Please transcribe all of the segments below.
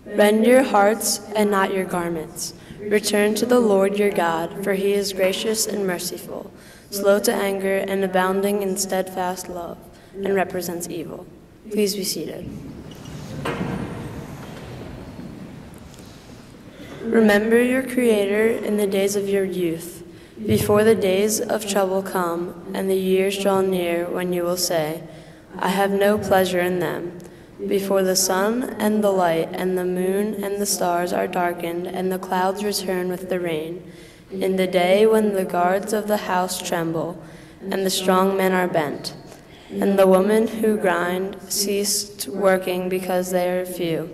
Rend your hearts and not your garments. Return to the Lord your God, for he is gracious and merciful, slow to anger and abounding in steadfast love, and represents evil. Please be seated. Remember your Creator in the days of your youth, before the days of trouble come, and the years draw near when you will say, I have no pleasure in them. Before the sun and the light and the moon and the stars are darkened, and the clouds return with the rain, in the day when the guards of the house tremble, and the strong men are bent, and the women who grind cease working because they are few,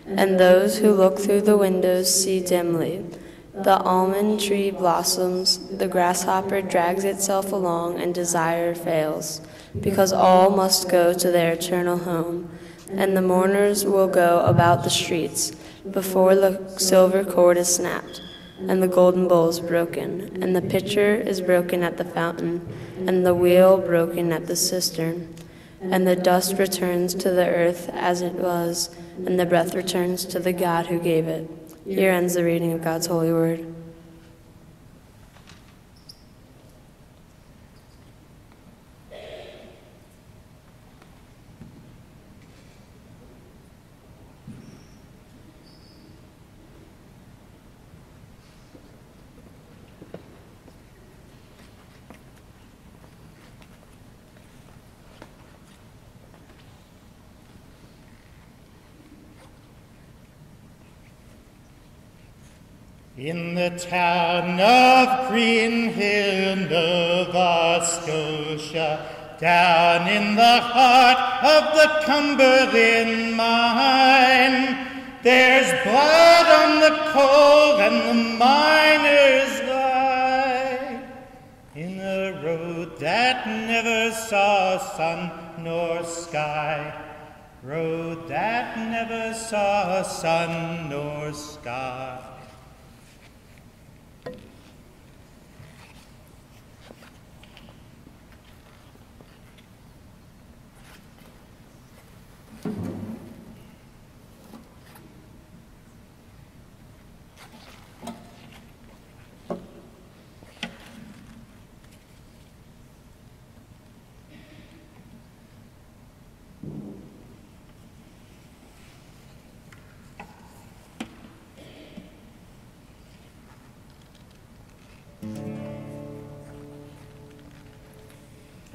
and those who look through the windows see dimly. The almond tree blossoms, the grasshopper drags itself along, and desire fails, because all must go to their eternal home, and the mourners will go about the streets before the silver cord is snapped, and the golden bowl is broken, and the pitcher is broken at the fountain, and the wheel broken at the cistern. And the dust returns to the earth as it was, and the breath returns to the God who gave it. Here ends the reading of God's holy word. In the town of Green Hill, Nova Scotia, down in the heart of the Cumberland mine, there's blood on the coal and the miners lie. In a road that never saw sun nor sky, road that never saw sun nor sky.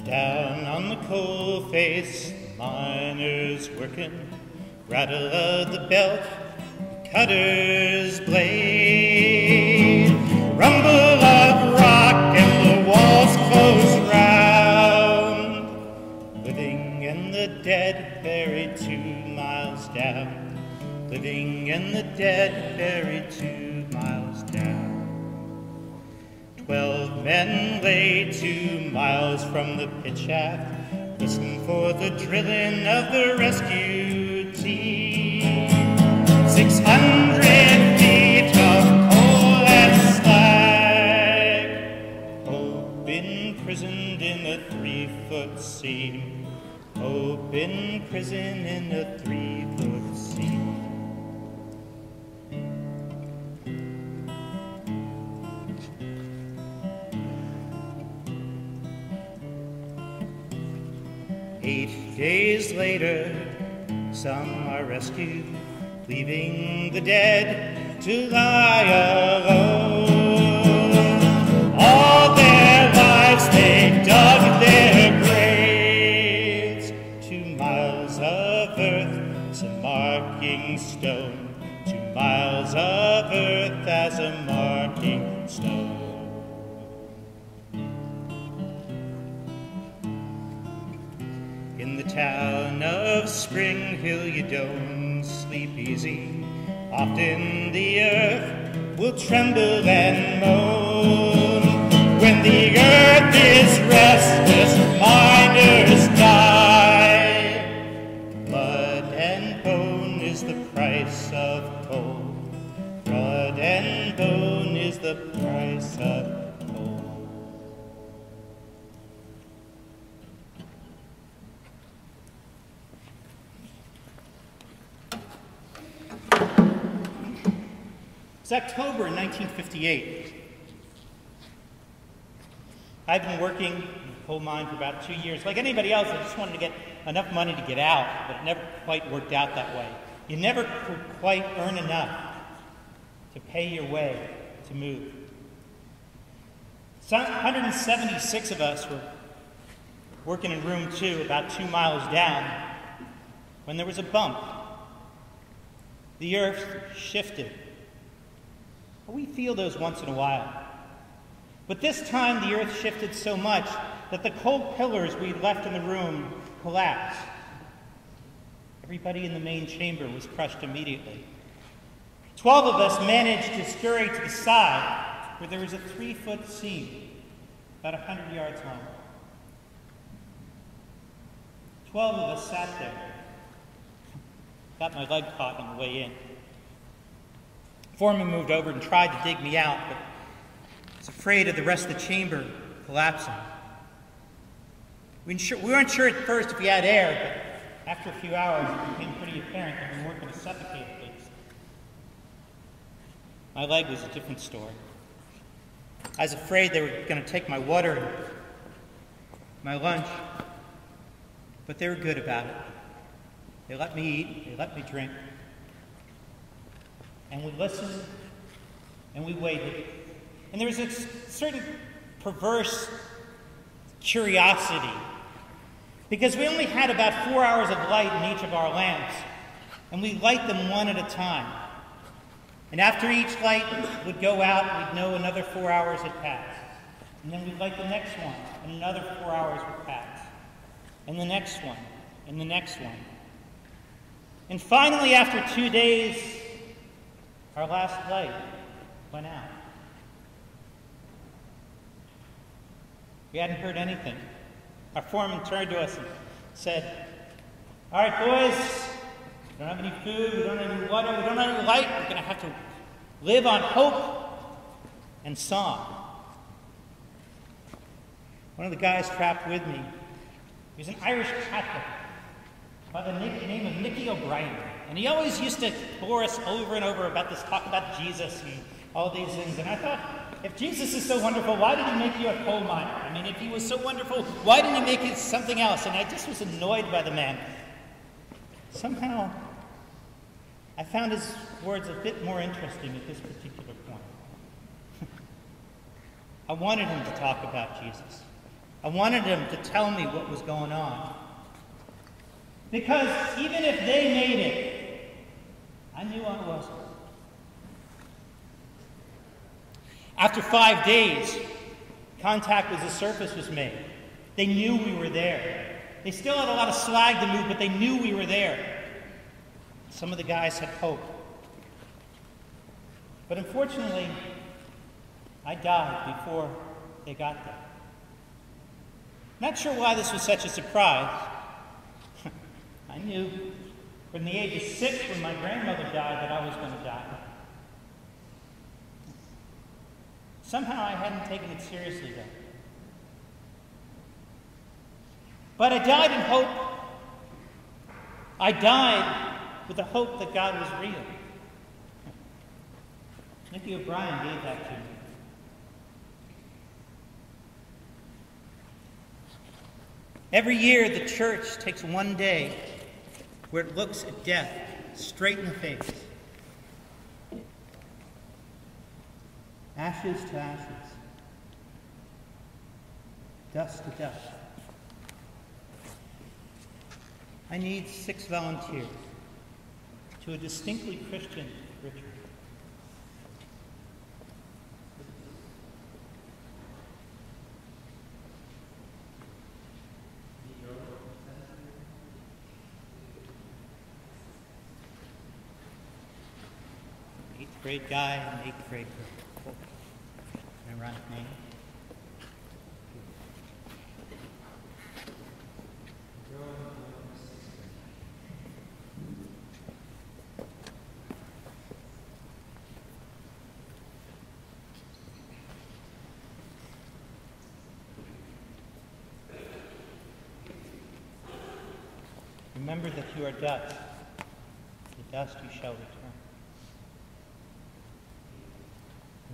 Down on the coal face, miners working, rattle of the belt, cutter's blade, rumble of rock and the walls close round. Living and the dead buried 2 miles down, living and the dead buried 2 miles down. 12 men lay 2 miles from the pit shaft, listen for the drilling of the rescue team. 600 feet of coal and slag, hope imprisoned in a 3-foot seam, hope imprisoned in a 3-foot seam. Eight days later, some are rescued, leaving the dead to lie alone. All their lives they dug their graves, 2 miles of earth as a marking stone, 2 miles of earth as a marking stone. In the town of Spring Hill you don't sleep easy. Often the earth will tremble and moan. When the earth is restless, miners die. Blood and bone is the price of coal. Blood and bone is the price of coal. October 1958. I've been working in the coal mine for about 2 years. Like anybody else, I just wanted to get enough money to get out, but it never quite worked out that way. You never could quite earn enough to pay your way to move. 176 of us were working in room 2 about 2 miles down when there was a bump. The earth shifted. We feel those once in a while. But this time the earth shifted so much that the cold pillars we left in the room collapsed. Everybody in the main chamber was crushed immediately. 12 of us managed to scurry to the side where there was a 3-foot seam, about 100 yards long. 12 of us sat there. Got my leg caught on the way in. Foreman moved over and tried to dig me out, but was afraid of the rest of the chamber collapsing. We weren't sure at first if we had air, but after a few hours it became pretty apparent that we weren't going to suffocate at least. My leg was a different story. I was afraid they were going to take my water and my lunch, but they were good about it. They let me eat, they let me drink. And we listened, and we waited. And there was a certain perverse curiosity, because we only had about 4 hours of light in each of our lamps, and we light them one at a time. And after each light would go out, we'd know another 4 hours had passed. And then we'd light the next one, and another 4 hours would pass. And the next one, and the next one. And finally, after 2 days, our last light went out. We hadn't heard anything. Our foreman turned to us and said, "All right, boys, we don't have any food, we don't have any water, we don't have any light. We're going to have to live on hope and song." One of the guys trapped with me, he was an Irish Catholic by the name of Nicky O'Brien. And he always used to bore us over and over about this talk about Jesus and all these things. And I thought, if Jesus is so wonderful, why did he make you a coal miner? I mean, if he was so wonderful, why didn't he make it something else? And I just was annoyed by the man. Somehow, I found his words a bit more interesting at this particular point. I wanted him to talk about Jesus. I wanted him to tell me what was going on. Because even if they made it, I knew I wasn't. After 5 days, contact with the surface was made. They knew we were there. They still had a lot of slag to move, but they knew we were there. Some of the guys had hope. But unfortunately, I died before they got there. Not sure why this was such a surprise. I knew from the age of 6 when my grandmother died that I was going to die. Somehow I hadn't taken it seriously then. But I died in hope. I died with the hope that God was real. Nicky O'Brien gave that to me. Every year the church takes one day where it looks at death straight in the face. Ashes to ashes. Dust to dust. I need 6 volunteers to a distinctly Christian ritual. Eighth grade guy and 8th grade girl. An ironic name. Remember that you are dust. To dust you shall return.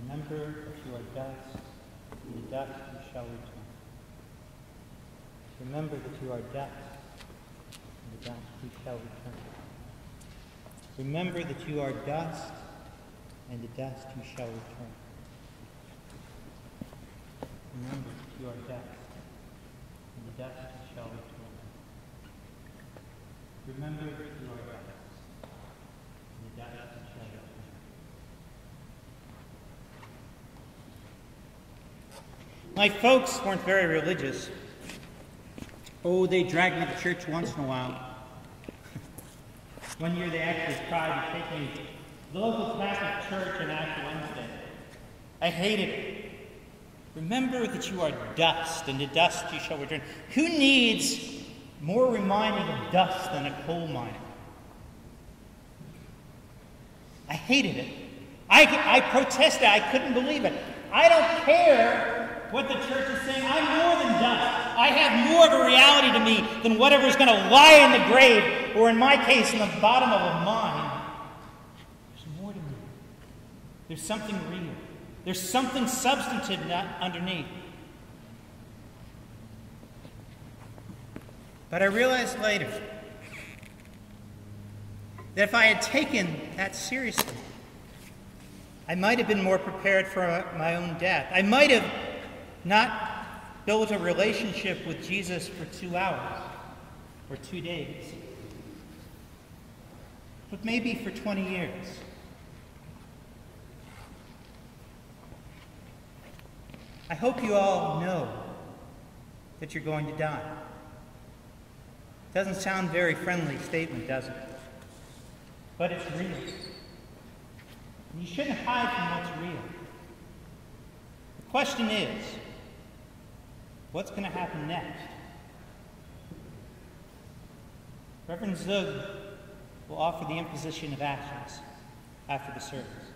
Remember that you are dust, and to dust you shall return. Remember that you are dust, and to dust you shall return. Remember that you are dust, and to dust you shall return. Remember that you are dust, and to dust you shall return. Remember that you are dust, and to dust you shall return. My folks weren't very religious. Oh, they dragged me to church once in a while. One year they actually tried to take me to the local Catholic church on Ash Wednesday. I hated it. Remember that you are dust, and to dust you shall return. Who needs more reminding of dust than a coal miner? I hated it. I protested. I couldn't believe it. I don't care what the church is saying. I'm more than dust. I have more of a reality to me than whatever's going to lie in the grave, or in my case, in the bottom of a mine. There's more to me. There's something real. There's something substantive underneath. But I realized later that if I had taken that seriously, I might have been more prepared for my own death. I might have not built a relationship with Jesus for 2 hours or 2 days, but maybe for 20 years. I hope you all know that you're going to die. Doesn't sound a very friendly statement, does it? But it's real. And you shouldn't hide from what's real. The question is, what's going to happen next? Reverend Zug will offer the imposition of ashes after the service.